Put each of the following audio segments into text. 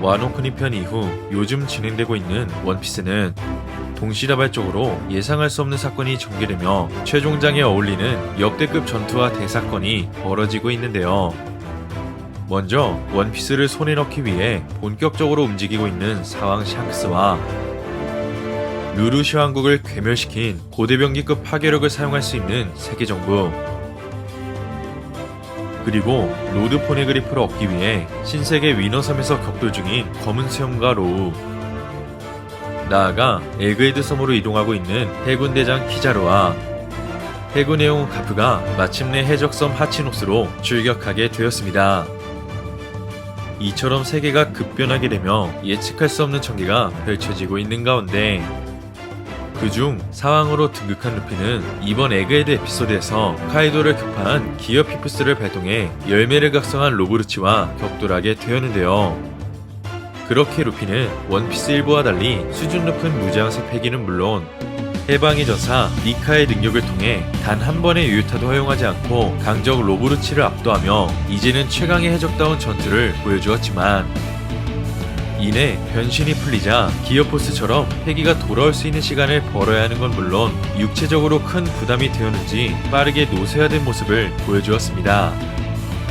와노쿠니 편 이후 요즘 진행되고 있는 원피스는 동시다발적으로 예상할 수 없는 사건이 전개되며 최종장에 어울리는 역대급 전투와 대사건이 벌어지고 있는데요. 먼저 원피스를 손에 넣기 위해 본격적으로 움직이고 있는 사왕 샹크스와 루루시 왕국을 괴멸시킨 고대병기급 파괴력을 사용할 수 있는 세계정부, 그리고 로드 포네그리프를 얻기 위해 신세계 위너섬에서 격돌 중인 검은 수염과 로우, 나아가 엘그헤드 섬으로 이동하고 있는 해군 대장 키자르와 해군의 영웅 가프가 마침내 해적섬 하치노스로 출격하게 되었습니다. 이처럼 세계가 급변하게 되며 예측할 수 없는 전개가 펼쳐지고 있는 가운데 그중 사왕으로 등극한 루피는 이번 에그헤드 에피소드에서 카이도를 격파한 기어 피프스를 발동해 열매를 각성한 로브루치와 격돌하게 되었는데요. 그렇게 루피는 원피스 일부와 달리 수준 높은 무장색 패기는 물론 해방의 전사 니카의 능력을 통해 단 한 번의 유효타도 허용하지 않고 강적 로브루치를 압도하며 이제는 최강의 해적다운 전투를 보여주었지만 이내 변신이 풀리자 기어포스처럼 패기가 돌아올 수 있는 시간을 벌어야 하는 건 물론 육체적으로 큰 부담이 되었는지 빠르게 노쇠화된 모습을 보여주었습니다.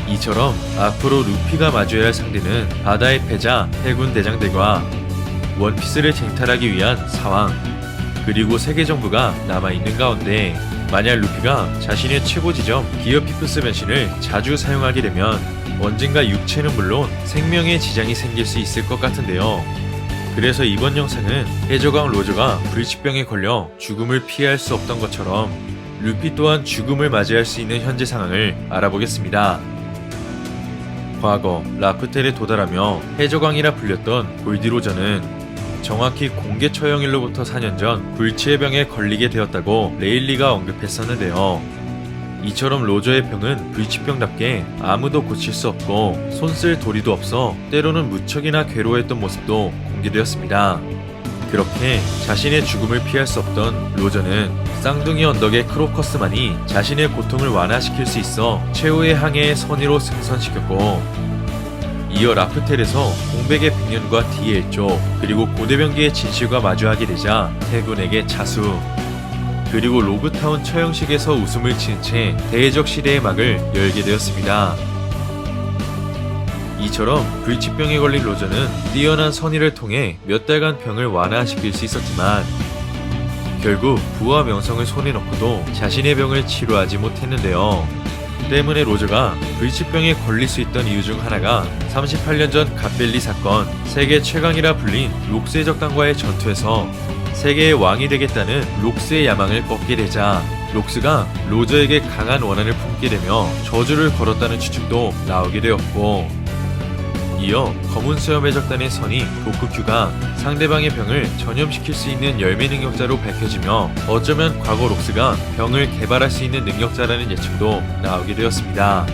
이처럼 앞으로 루피가 마주해야 할 상대는 바다의 패자 해군 대장들과 원피스를 쟁탈하기 위한 사왕, 그리고 세계정부가 남아있는 가운데 만약 루피가 자신의 최고 지점 기어 피프스 변신을 자주 사용하게 되면 언젠가 육체는 물론 생명에 지장이 생길 수 있을 것 같은데요. 그래서 이번 영상은 해적왕 로저가 불치병에 걸려 죽음을 피할 수 없던 것처럼 루피 또한 죽음을 맞이할 수 있는 현재 상황을 알아보겠습니다. 과거 라프텔에 도달하며 해적왕이라 불렸던 골디로저는 정확히 공개 처형일로부터 4년 전 불치의 병에 걸리게 되었다고 레일리가 언급했었는데요. 이처럼 로저의 병은 불치병답게 아무도 고칠 수 없고 손쓸 도리도 없어 때로는 무척이나 괴로워했던 모습도 공개되었습니다. 그렇게 자신의 죽음을 피할 수 없던 로저는 쌍둥이 언덕의 크로커스만이 자신의 고통을 완화시킬 수 있어 최후의 항해의 선의로 승선시켰고 이어 라프텔에서 공백의 백년과 D의 일조 그리고 고대병기의 진실과 마주하게 되자 해군에게 자수, 그리고 로그타운 처형식에서 웃음을 지은 채 대해적 시대의 막을 열게 되었습니다. 이처럼 불치병에 걸린 로저는 뛰어난 선의를 통해 몇 달간 병을 완화시킬 수 있었지만 결국 부와 명성을 손에 넣고도 자신의 병을 치료하지 못했는데요. 때문에 로저가 불치병에 걸릴 수 있던 이유 중 하나가 38년 전 갓벨리 사건, 세계 최강이라 불린 록스의 적단과의 전투에서 세계의 왕이 되겠다는 록스의 야망을 꺾게 되자 록스가 로저에게 강한 원한을 품게 되며 저주를 걸었다는 추측도 나오게 되었고, 이어 검은 수염의 적단의 선이 도쿠큐가 상대방의 병을 전염시킬 수 있는 열매 능력자로 밝혀지며 어쩌면 과거 록스가 병을 개발할 수 있는 능력자라는 예측도 나오게 되었습니다.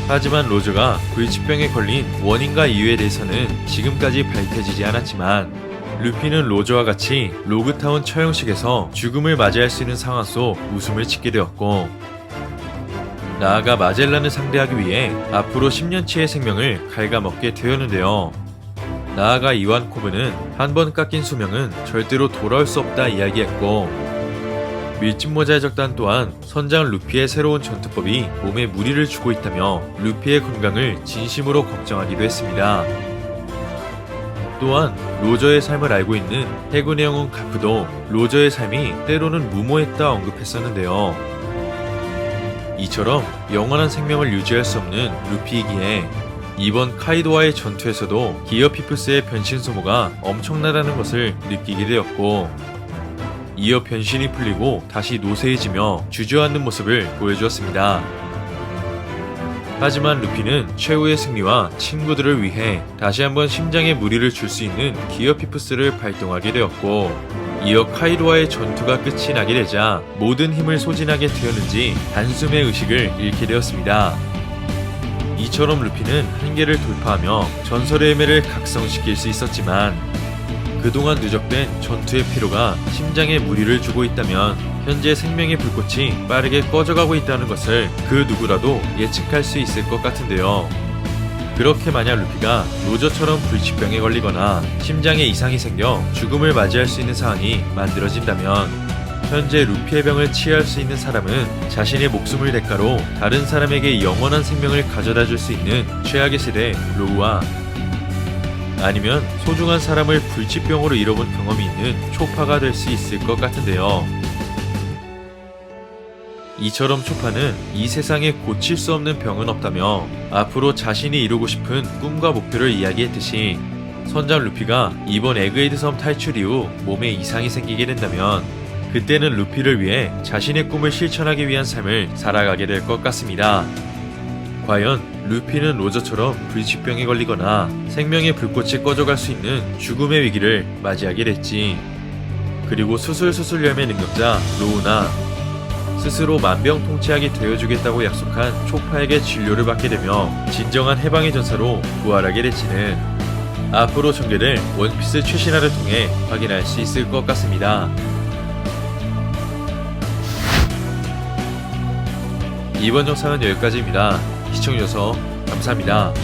하지만 로저가 불치병에 걸린 원인과 이유에 대해서는 지금까지 밝혀지지 않았지만 루피는 로저와 같이 로그타운 처형식에서 죽음을 맞이할 수 있는 상황 속 웃음을 짓게 되었고, 나아가 마젤란을 상대하기 위해 앞으로 10년치의 생명을 갉아먹게 되었는데요. 나아가 이완 코브는 한 번 깎인 수명은 절대로 돌아올 수 없다 이야기했고, 밀짚모자의 적단 또한 선장 루피의 새로운 전투법이 몸에 무리를 주고 있다며 루피의 건강을 진심으로 걱정하기도 했습니다. 또한 로저의 삶을 알고 있는 해군의 영웅 가프도 로저의 삶이 때로는 무모했다 언급했었는데요. 이처럼 영원한 생명을 유지할 수 없는 루피이기에 이번 카이도와의 전투에서도 기어 피프스의 변신 소모가 엄청나다는 것을 느끼게 되었고, 이어 변신이 풀리고 다시 노쇠해지며 주저앉는 모습을 보여주었습니다. 하지만 루피는 최후의 승리와 친구들을 위해 다시 한번 심장에 무리를 줄 수 있는 기어 피프스를 발동하게 되었고, 이어 카이도와의 전투가 끝이 나게 되자 모든 힘을 소진하게 되었는지 단숨에 의식을 잃게 되었습니다. 이처럼 루피는 한계를 돌파하며 전설의 의미를 각성시킬 수 있었지만 그동안 누적된 전투의 피로가 심장에 무리를 주고 있다면 현재 생명의 불꽃이 빠르게 꺼져가고 있다는 것을 그 누구라도 예측할 수 있을 것 같은데요. 그렇게 만약 루피가 로저처럼 불치병에 걸리거나 심장에 이상이 생겨 죽음을 맞이할 수 있는 상황이 만들어진다면 현재 루피의 병을 치유할 수 있는 사람은 자신의 목숨을 대가로 다른 사람에게 영원한 생명을 가져다 줄 수 있는 최악의 세대 로우와 아니면 소중한 사람을 불치병으로 잃어본 경험이 있는 초파가 될 수 있을 것 같은데요. 이처럼 초파는 이 세상에 고칠 수 없는 병은 없다며 앞으로 자신이 이루고 싶은 꿈과 목표를 이야기했듯이 선장 루피가 이번 에그헤드 섬 탈출 이후 몸에 이상이 생기게 된다면 그때는 루피를 위해 자신의 꿈을 실천하기 위한 삶을 살아가게 될 것 같습니다. 과연 루피는 로저처럼 불치병에 걸리거나 생명의 불꽃이 꺼져갈 수 있는 죽음의 위기를 맞이하게 될지, 그리고 수술수술 열매 능력자 로우나 스스로 만병통치약이 되어주겠다고 약속한 초파에게 진료를 받게 되며 진정한 해방의 전사로 부활하게 될지는 앞으로 전개될 원피스 최신화를 통해 확인할 수 있을 것 같습니다. 이번 영상은 여기까지입니다. 시청해주셔서 감사합니다.